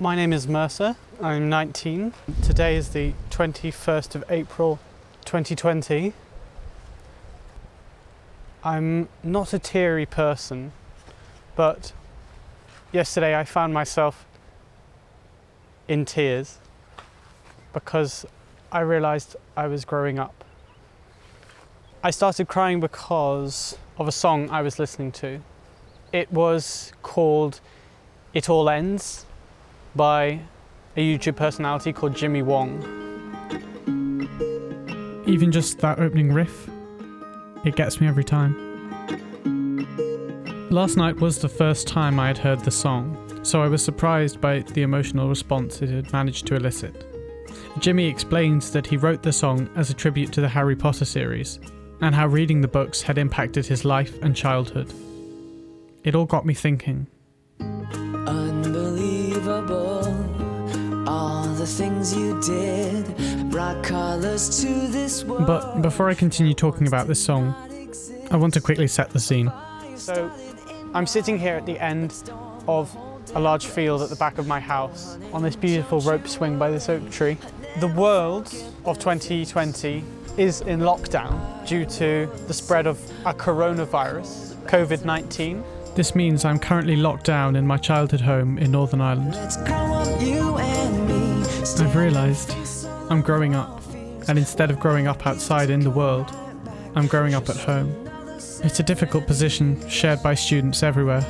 My name is Mercer, I'm 19. Today is the 21st of April 2020. I'm not a teary person, but yesterday I found myself in tears because I realised I was growing up. I started crying because of a song I was listening to. It was called It All Ends by a YouTube personality called Jimmy Wong. Even just that opening riff, it gets me every time. Last night was the first time I had heard the song, so I was surprised by the emotional response it had managed to elicit. Jimmy explains that he wrote the song as a tribute to the Harry Potter series, and how reading the books had impacted his life and childhood. It all got me thinking. Unbelievable, all the things you did brought colors to this world. But before I continue talking about this song, I want to quickly set the scene. So I'm sitting here at the end of a large field at the back of my house on this beautiful rope swing by this oak tree. The world of 2020 is in lockdown due to the spread of a coronavirus, COVID-19. This means I'm currently locked down in my childhood home in Northern Ireland. I've realised I'm growing up, and instead of growing up outside in the world, I'm growing up at home. It's a difficult position shared by students everywhere.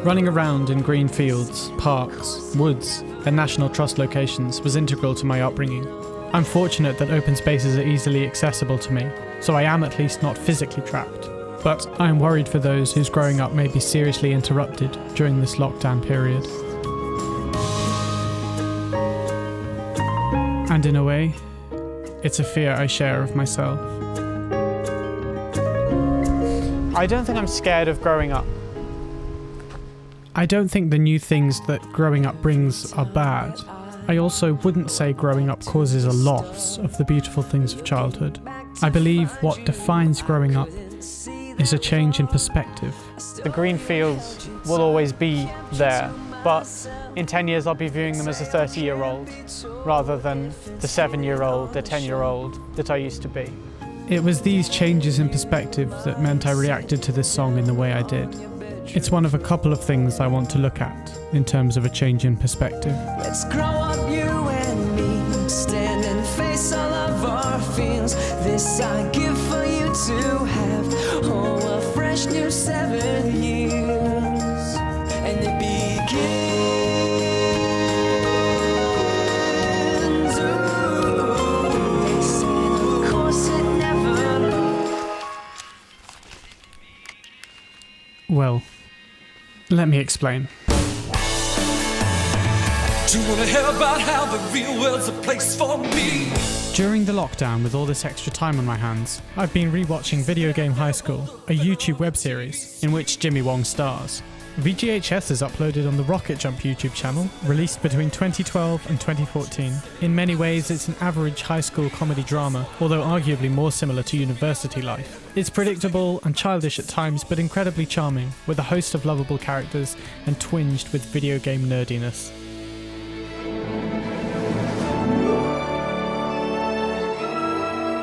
Running around in green fields, parks, woods, and National Trust locations was integral to my upbringing. I'm fortunate that open spaces are easily accessible to me, so I am at least not physically trapped. But I am worried for those whose growing up may be seriously interrupted during this lockdown period. And in a way, it's a fear I share of myself. I don't think I'm scared of growing up. I don't think the new things that growing up brings are bad. I also wouldn't say growing up causes a loss of the beautiful things of childhood. I believe what defines growing up is a change in perspective. The green fields will always be there, but in 10 years I'll be viewing them as a 30-year-old rather than the 7-year-old, the 10-year-old that I used to be. It was these changes in perspective that meant I reacted to this song in the way I did. It's one of a couple of things I want to look at in terms of a change in perspective. Let's grow up, you and me, stand and face all of our fears. This I give for you to have, oh, a fresh new 7 years, and it begins. Ooh, they said, of course it never. Well, let me explain. Do you want to hear about how the real world's a place for me? During the lockdown, with all this extra time on my hands, I've been rewatching Video Game High School, a YouTube web series in which Jimmy Wong stars. VGHS is uploaded on the Rocket Jump YouTube channel, released between 2012 and 2014. In many ways, it's an average high school comedy drama, although arguably more similar to university life. It's predictable and childish at times, but incredibly charming, with a host of lovable characters and twinged with video game nerdiness.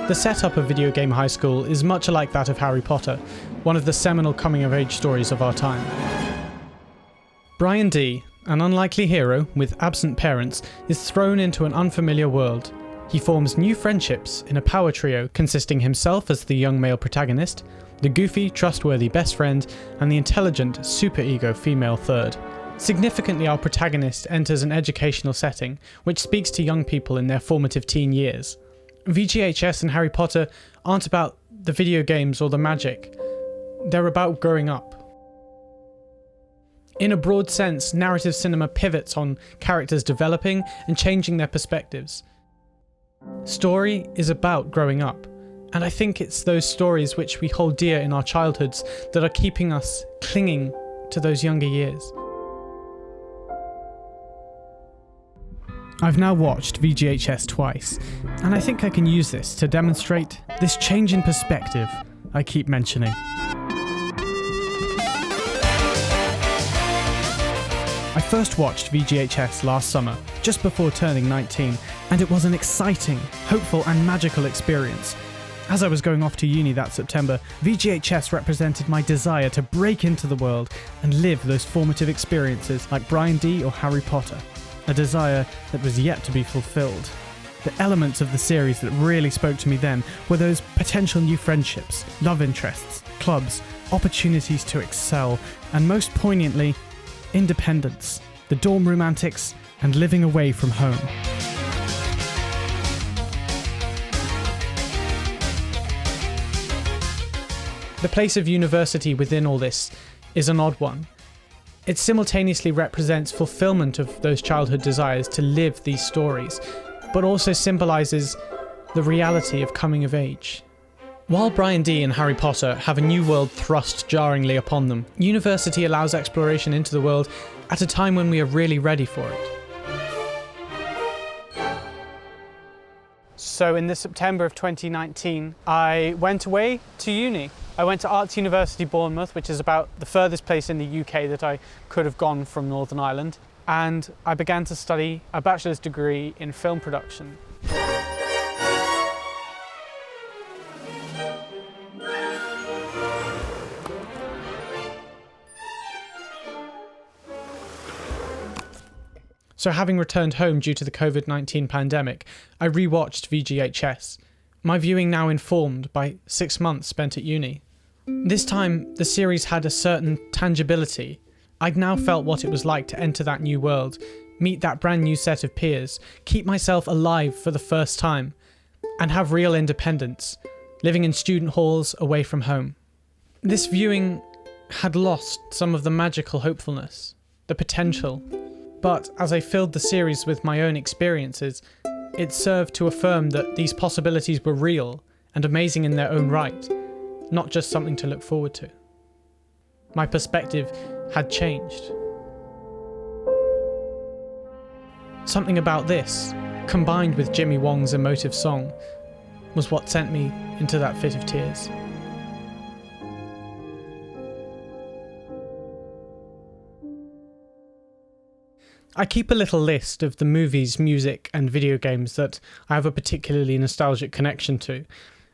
The setup of Video Game High School is much alike that of Harry Potter, one of the seminal coming-of-age stories of our time. Brian D, an unlikely hero with absent parents, is thrown into an unfamiliar world. He forms new friendships in a power trio consisting himself as the young male protagonist, the goofy, trustworthy best friend, and the intelligent, superego female third. Significantly, our protagonist enters an educational setting, which speaks to young people in their formative teen years. VGHS and Harry Potter aren't about the video games or the magic. They're about growing up. In a broad sense, narrative cinema pivots on characters developing and changing their perspectives. Story is about growing up, and I think it's those stories which we hold dear in our childhoods that are keeping us clinging to those younger years. I've now watched VGHS twice, and I think I can use this to demonstrate this change in perspective I keep mentioning. I first watched VGHS last summer, just before turning 19, and it was an exciting, hopeful and magical experience. As I was going off to uni that September, VGHS represented my desire to break into the world and live those formative experiences like Brian D or Harry Potter, a desire that was yet to be fulfilled. The elements of the series that really spoke to me then were those potential new friendships, love interests, clubs, opportunities to excel, and most poignantly, independence, the dorm room antics, and living away from home. The place of university within all this is an odd one. It simultaneously represents fulfillment of those childhood desires to live these stories, but also symbolises the reality of coming of age. While Brian D and Harry Potter have a new world thrust jarringly upon them, university allows exploration into the world at a time when we are really ready for it. So in the September of 2019, I went away to uni. I went to Arts University Bournemouth, which is about the furthest place in the UK that I could have gone from Northern Ireland. And I began to study a bachelor's degree in film production. So having returned home due to the COVID-19 pandemic, I rewatched VGHS, my viewing now informed by 6 months spent at uni. This time, the series had a certain tangibility. I'd now felt what it was like to enter that new world, meet that brand new set of peers, keep myself alive for the first time, and have real independence, living in student halls away from home. This viewing had lost some of the magical hopefulness, the potential. But as I filled the series with my own experiences, it served to affirm that these possibilities were real and amazing in their own right, not just something to look forward to. My perspective had changed. Something about this, combined with Jimmy Wong's emotive song, was what sent me into that fit of tears. I keep a little list of the movies, music and video games that I have a particularly nostalgic connection to,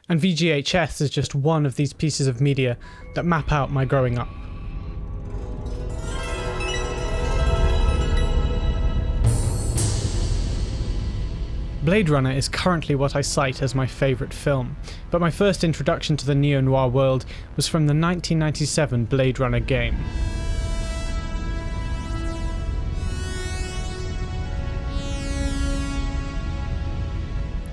and VGHS is just one of these pieces of media that map out my growing up. Blade Runner is currently what I cite as my favourite film, but my first introduction to the neo-noir world was from the 1997 Blade Runner game.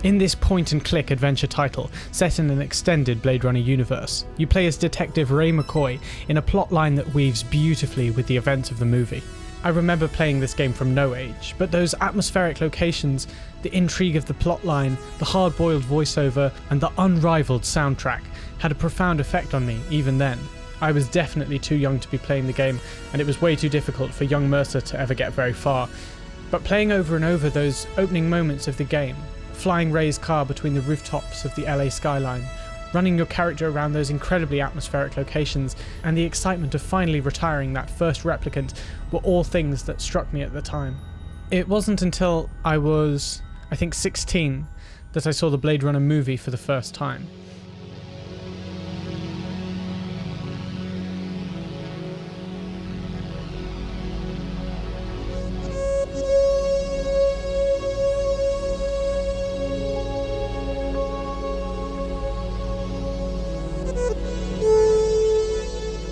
In this point-and-click adventure title, set in an extended Blade Runner universe, you play as Detective Ray McCoy in a plotline that weaves beautifully with the events of the movie. I remember playing this game from no age, but those atmospheric locations, the intrigue of the plotline, the hard-boiled voiceover, and the unrivaled soundtrack had a profound effect on me even then. I was definitely too young to be playing the game, and it was way too difficult for young Mercer to ever get very far. But playing over and over those opening moments of the game, flying Ray's car between the rooftops of the LA skyline, running your character around those incredibly atmospheric locations, and the excitement of finally retiring that first replicant were all things that struck me at the time. It wasn't until I was, I think, 16 that I saw the Blade Runner movie for the first time.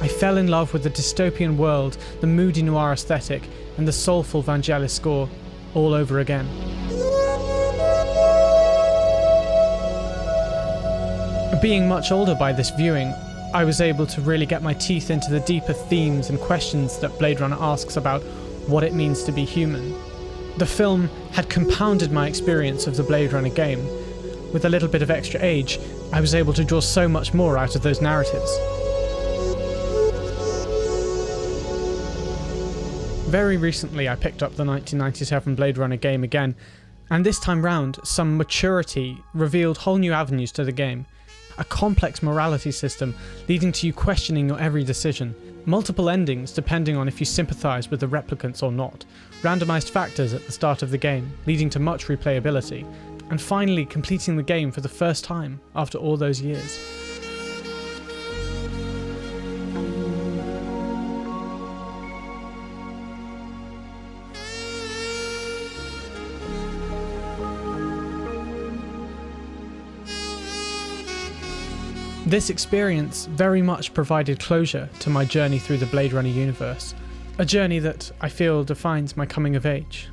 I fell in love with the dystopian world, the moody noir aesthetic, and the soulful Vangelis score all over again. Being much older by this viewing, I was able to really get my teeth into the deeper themes and questions that Blade Runner asks about what it means to be human. The film had compounded my experience of the Blade Runner game. With a little bit of extra age, I was able to draw so much more out of those narratives. Very recently I picked up the 1997 Blade Runner game again, and this time round some maturity revealed whole new avenues to the game. A complex morality system leading to you questioning your every decision, multiple endings depending on if you sympathise with the replicants or not, randomised factors at the start of the game leading to much replayability, and finally completing the game for the first time after all those years. This experience very much provided closure to my journey through the Blade Runner universe, a journey that I feel defines my coming of age.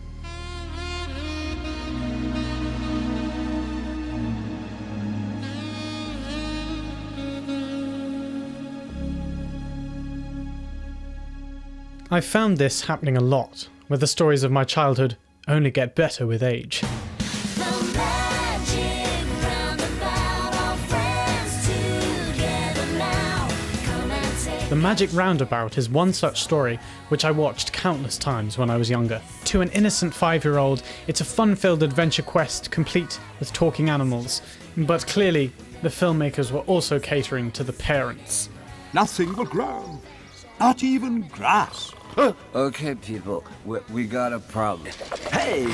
I've found this happening a lot, where the stories of my childhood only get better with age. The Magic Roundabout is one such story which I watched countless times when I was younger. To an innocent 5-year-old, it's a fun-filled adventure quest complete with talking animals, but clearly the filmmakers were also catering to the parents. Nothing will grow, not even grass. Okay, people, we got a problem. Hey,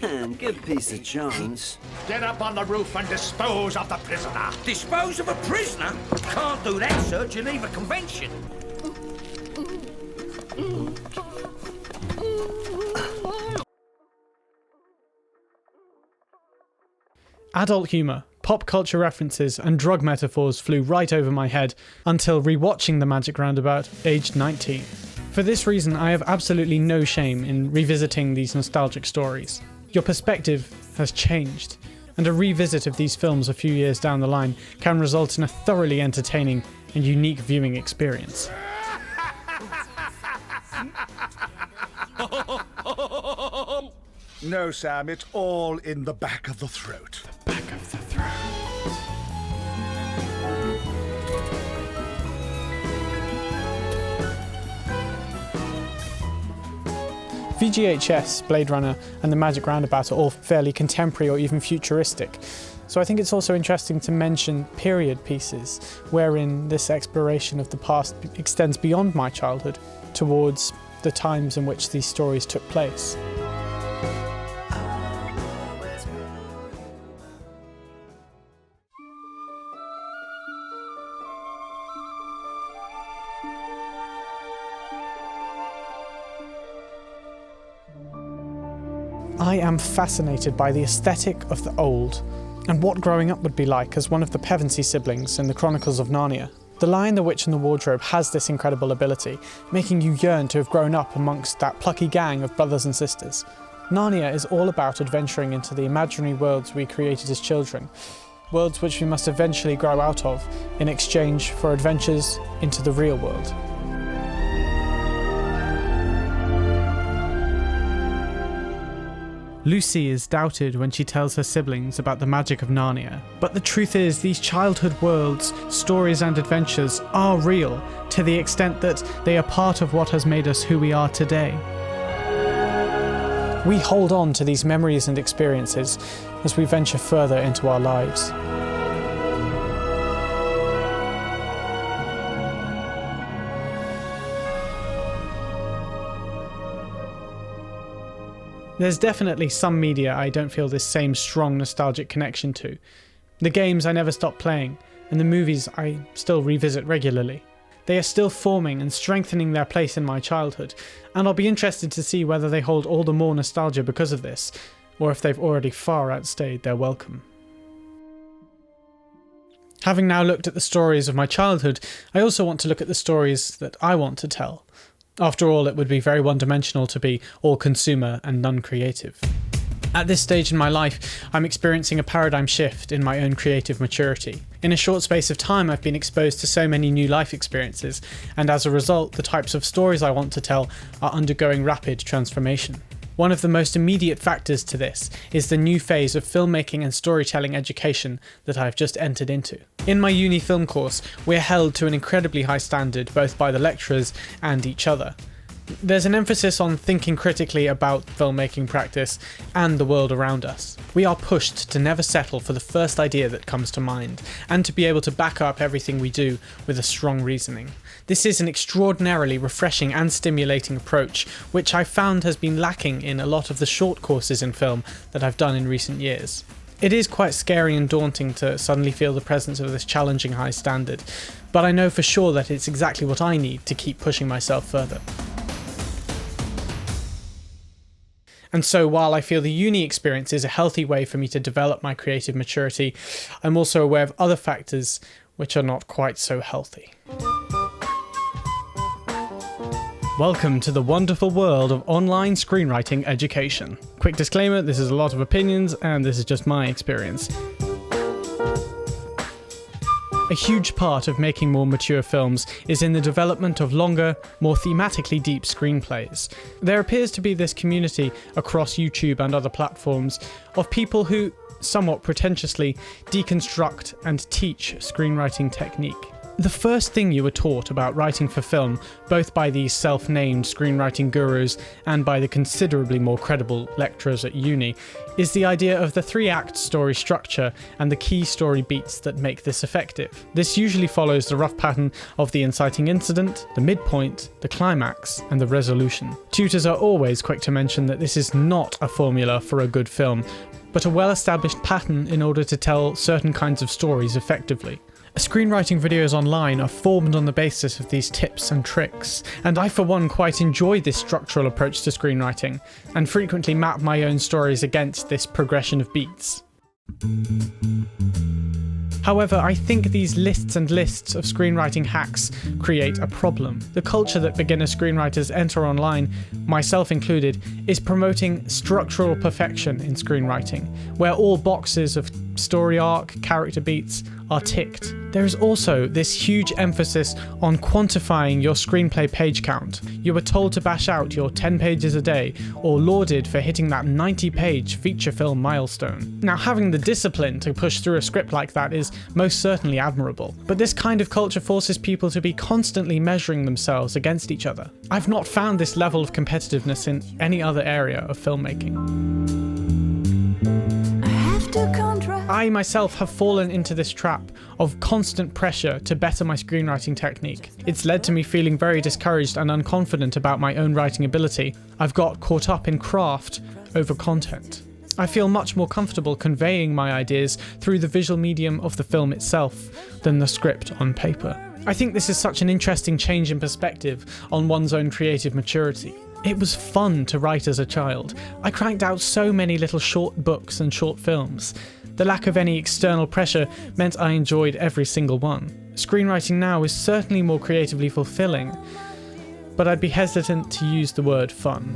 man, good piece of chance. Get up on the roof and dispose of the prisoner. Dispose of a prisoner? Can't do that, sir. Geneva Convention. Adult humour, pop culture references and drug metaphors flew right over my head until rewatching The Magic Roundabout aged 19. For this reason, I have absolutely no shame in revisiting these nostalgic stories. Your perspective has changed, and a revisit of these films a few years down the line can result in a thoroughly entertaining and unique viewing experience. No, Sam, it's all in the back of the throat. Back of the throat. VGHS, Blade Runner and The Magic Roundabout are all fairly contemporary or even futuristic. So I think it's also interesting to mention period pieces, wherein this exploration of the past extends beyond my childhood towards the times in which these stories took place. I am fascinated by the aesthetic of the old, and what growing up would be like as one of the Pevensey siblings in the Chronicles of Narnia. The Lion, the Witch and the Wardrobe has this incredible ability, making you yearn to have grown up amongst that plucky gang of brothers and sisters. Narnia is all about adventuring into the imaginary worlds we created as children, worlds which we must eventually grow out of in exchange for adventures into the real world. Lucy is doubted when she tells her siblings about the magic of Narnia, but the truth is these childhood worlds, stories and adventures are real to the extent that they are part of what has made us who we are today. We hold on to these memories and experiences as we venture further into our lives. There's definitely some media I don't feel this same strong nostalgic connection to. The games I never stop playing, and the movies I still revisit regularly. They are still forming and strengthening their place in my childhood, and I'll be interested to see whether they hold all the more nostalgia because of this, or if they've already far outstayed their welcome. Having now looked at the stories of my childhood, I also want to look at the stories that I want to tell. After all, it would be very one-dimensional to be all-consumer and none-creative. At this stage in my life, I'm experiencing a paradigm shift in my own creative maturity. In a short space of time, I've been exposed to so many new life experiences, and as a result, the types of stories I want to tell are undergoing rapid transformation. One of the most immediate factors to this is the new phase of filmmaking and storytelling education that I've just entered into. In my uni film course, we're held to an incredibly high standard both by the lecturers and each other. There's an emphasis on thinking critically about filmmaking practice and the world around us. We are pushed to never settle for the first idea that comes to mind, and to be able to back up everything we do with a strong reasoning. This is an extraordinarily refreshing and stimulating approach, which I found has been lacking in a lot of the short courses in film that I've done in recent years. It is quite scary and daunting to suddenly feel the presence of this challenging high standard, but I know for sure that it's exactly what I need to keep pushing myself further. And so while I feel the uni experience is a healthy way for me to develop my creative maturity, I'm also aware of other factors which are not quite so healthy. Welcome to the wonderful world of online screenwriting education. Quick disclaimer, this is a lot of opinions and this is just my experience. A huge part of making more mature films is in the development of longer, more thematically deep screenplays. There appears to be this community across YouTube and other platforms of people who, somewhat pretentiously, deconstruct and teach screenwriting technique. The first thing you were taught about writing for film, both by these self-named screenwriting gurus and by the considerably more credible lecturers at uni, is the idea of the 3-act story structure and the key story beats that make this effective. This usually follows the rough pattern of the inciting incident, the midpoint, the climax, and the resolution. Tutors are always quick to mention that this is not a formula for a good film, but a well-established pattern in order to tell certain kinds of stories effectively. Screenwriting videos online are formed on the basis of these tips and tricks, and I for one quite enjoy this structural approach to screenwriting, and frequently map my own stories against this progression of beats. However, I think these lists and lists of screenwriting hacks create a problem. The culture that beginner screenwriters enter online, myself included, is promoting structural perfection in screenwriting, where all boxes of story arc, character beats are ticked. There is also this huge emphasis on quantifying your screenplay page count. You are told to bash out your 10 pages a day, or lauded for hitting that 90-page feature film milestone. Now, having the discipline to push through a script like that is most certainly admirable, but this kind of culture forces people to be constantly measuring themselves against each other. I've not found this level of competitiveness in any other area of filmmaking. I myself have fallen into this trap of constant pressure to better my screenwriting technique. It's led to me feeling very discouraged and unconfident about my own writing ability. I've got caught up in craft over content. I feel much more comfortable conveying my ideas through the visual medium of the film itself than the script on paper. I think this is such an interesting change in perspective on one's own creative maturity. It was fun to write as a child. I cranked out so many little short books and short films. The lack of any external pressure meant I enjoyed every single one. Screenwriting now is certainly more creatively fulfilling, but I'd be hesitant to use the word fun.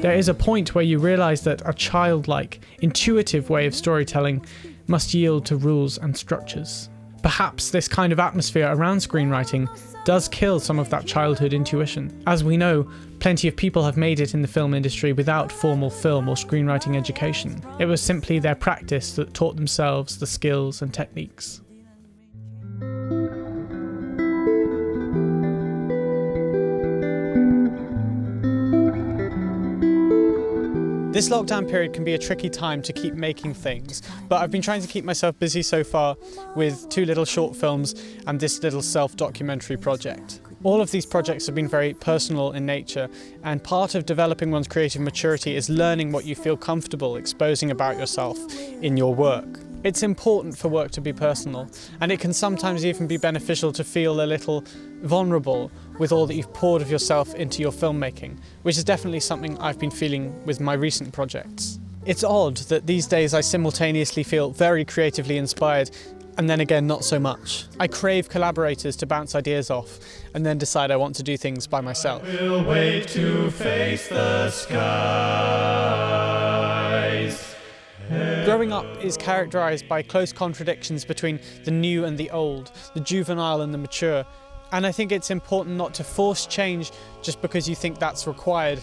There is a point where you realise that a childlike, intuitive way of storytelling must yield to rules and structures. Perhaps this kind of atmosphere around screenwriting does kill some of that childhood intuition. As we know, plenty of people have made it in the film industry without formal film or screenwriting education. It was simply their practice that taught themselves the skills and techniques. This lockdown period can be a tricky time to keep making things, but I've been trying to keep myself busy so far with 2 little short films and this little self-documentary project. All of these projects have been very personal in nature, and part of developing one's creative maturity is learning what you feel comfortable exposing about yourself in your work. It's important for work to be personal, and it can sometimes even be beneficial to feel a little vulnerable with all that you've poured of yourself into your filmmaking, which is definitely something I've been feeling with my recent projects. It's odd that these days I simultaneously feel very creatively inspired and then again not so much. I crave collaborators to bounce ideas off and then decide I want to do things by myself. We'll wait to face the skies. Growing up is characterised by close contradictions between the new and the old, the juvenile and the mature, and I think it's important not to force change just because you think that's required,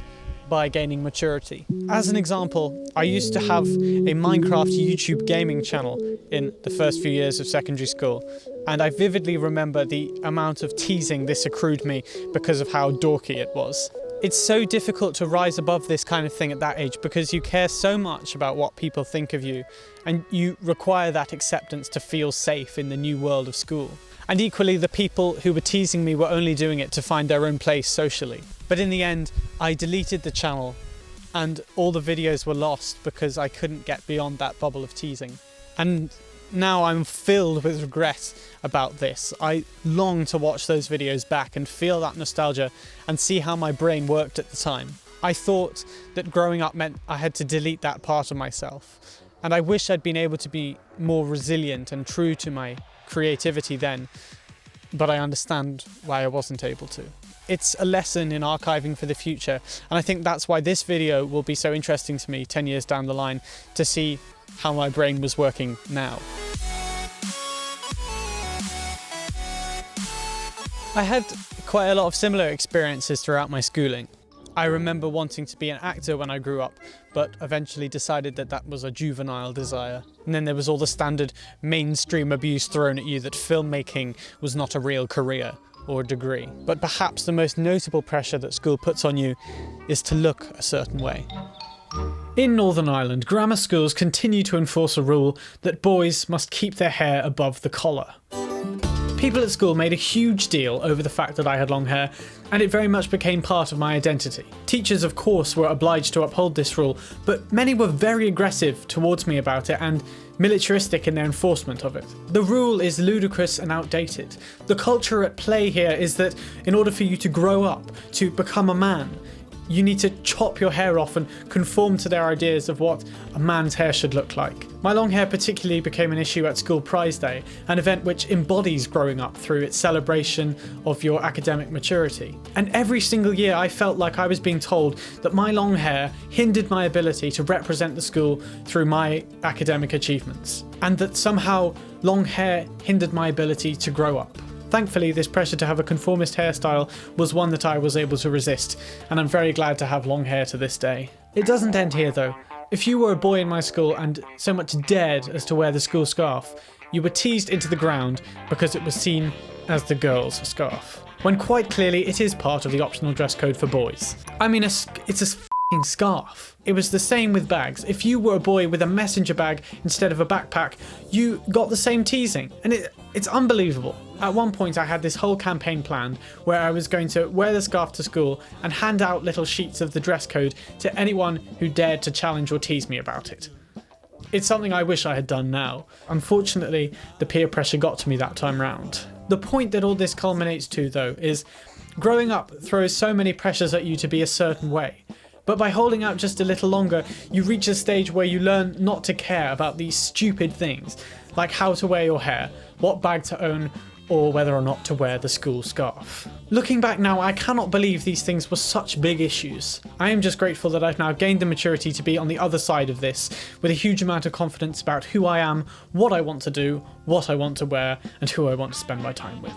by gaining maturity. As an example, I used to have a Minecraft YouTube gaming channel in the first few years of secondary school, and I vividly remember the amount of teasing this accrued me because of how dorky it was. It's so difficult to rise above this kind of thing at that age because you care so much about what people think of you, and you require that acceptance to feel safe in the new world of school. And equally, the people who were teasing me were only doing it to find their own place socially. But in the end, I deleted the channel and all the videos were lost because I couldn't get beyond that bubble of teasing. And now I'm filled with regret about this. I long to watch those videos back and feel that nostalgia and see how my brain worked at the time. I thought that growing up meant I had to delete that part of myself. And I wish I'd been able to be more resilient and true to my creativity then, but I understand why I wasn't able to. It's a lesson in archiving for the future, and I think that's why this video will be so interesting to me 10 years down the line, to see how my brain was working now. I had quite a lot of similar experiences throughout my schooling. I remember wanting to be an actor when I grew up, but eventually decided that that was a juvenile desire. And then there was all the standard mainstream abuse thrown at you that filmmaking was not a real career or degree. But perhaps the most notable pressure that school puts on you is to look a certain way. In Northern Ireland, grammar schools continue to enforce a rule that boys must keep their hair above the collar. People at school made a huge deal over the fact that I had long hair, and it very much became part of my identity. Teachers, of course, were obliged to uphold this rule, but many were very aggressive towards me about it and militaristic in their enforcement of it. The rule is ludicrous and outdated. The culture at play here is that in order for you to grow up, to become a man, you need to chop your hair off and conform to their ideas of what a man's hair should look like. My long hair particularly became an issue at School Prize Day, an event which embodies growing up through its celebration of your academic maturity. And every single year I felt like I was being told that my long hair hindered my ability to represent the school through my academic achievements, and that somehow long hair hindered my ability to grow up. Thankfully, this pressure to have a conformist hairstyle was one that I was able to resist, and I'm very glad to have long hair to this day. It doesn't end here though. If you were a boy in my school and so much dared as to wear the school scarf, you were teased into the ground because it was seen as the girls' scarf, when quite clearly it is part of the optional dress code for boys. I mean, it's a f***ing scarf. It was the same with bags. If you were a boy with a messenger bag instead of a backpack, you got the same teasing, and it's unbelievable. At one point I had this whole campaign planned where I was going to wear the scarf to school and hand out little sheets of the dress code to anyone who dared to challenge or tease me about it. It's something I wish I had done now. Unfortunately, the peer pressure got to me that time round. The point that all this culminates to, though, is growing up throws so many pressures at you to be a certain way. But by holding out just a little longer, you reach a stage where you learn not to care about these stupid things, like how to wear your hair, what bag to own, or whether or not to wear the school scarf. Looking back now, I cannot believe these things were such big issues. I am just grateful that I've now gained the maturity to be on the other side of this, with a huge amount of confidence about who I am, what I want to do, what I want to wear, and who I want to spend my time with.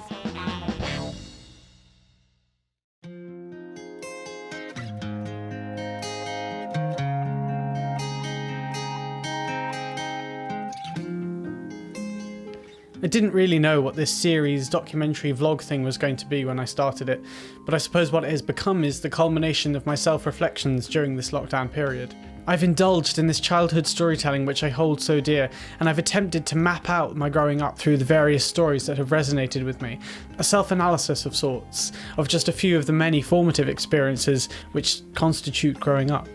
I didn't really know what this series, documentary, vlog thing was going to be when I started it, but I suppose what it has become is the culmination of my self-reflections during this lockdown period. I've indulged in this childhood storytelling which I hold so dear, and I've attempted to map out my growing up through the various stories that have resonated with me. A self-analysis of sorts, of just a few of the many formative experiences which constitute growing up.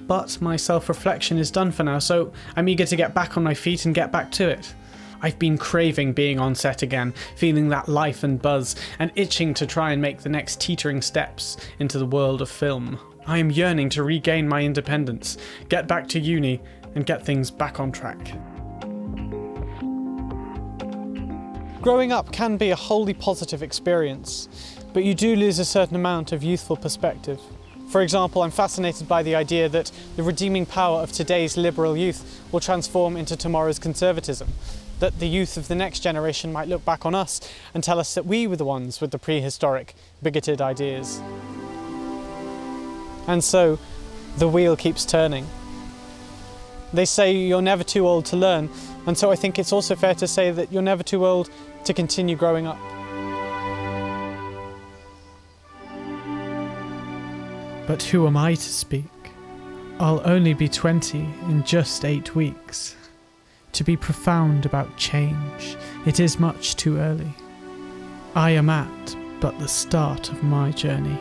But my self-reflection is done for now, so I'm eager to get back on my feet and get back to it. I've been craving being on set again, feeling that life and buzz, and itching to try and make the next teetering steps into the world of film. I am yearning to regain my independence, get back to uni, and get things back on track. Growing up can be a wholly positive experience, but you do lose a certain amount of youthful perspective. For example, I'm fascinated by the idea that the redeeming power of today's liberal youth will transform into tomorrow's conservatism, that the youth of the next generation might look back on us and tell us that we were the ones with the prehistoric, bigoted ideas. And so, the wheel keeps turning. They say you're never too old to learn, and so I think it's also fair to say that you're never too old to continue growing up. But who am I to speak? I'll only be 20 in just 8 weeks. To be profound about change, it is much too early. I am at but the start of my journey.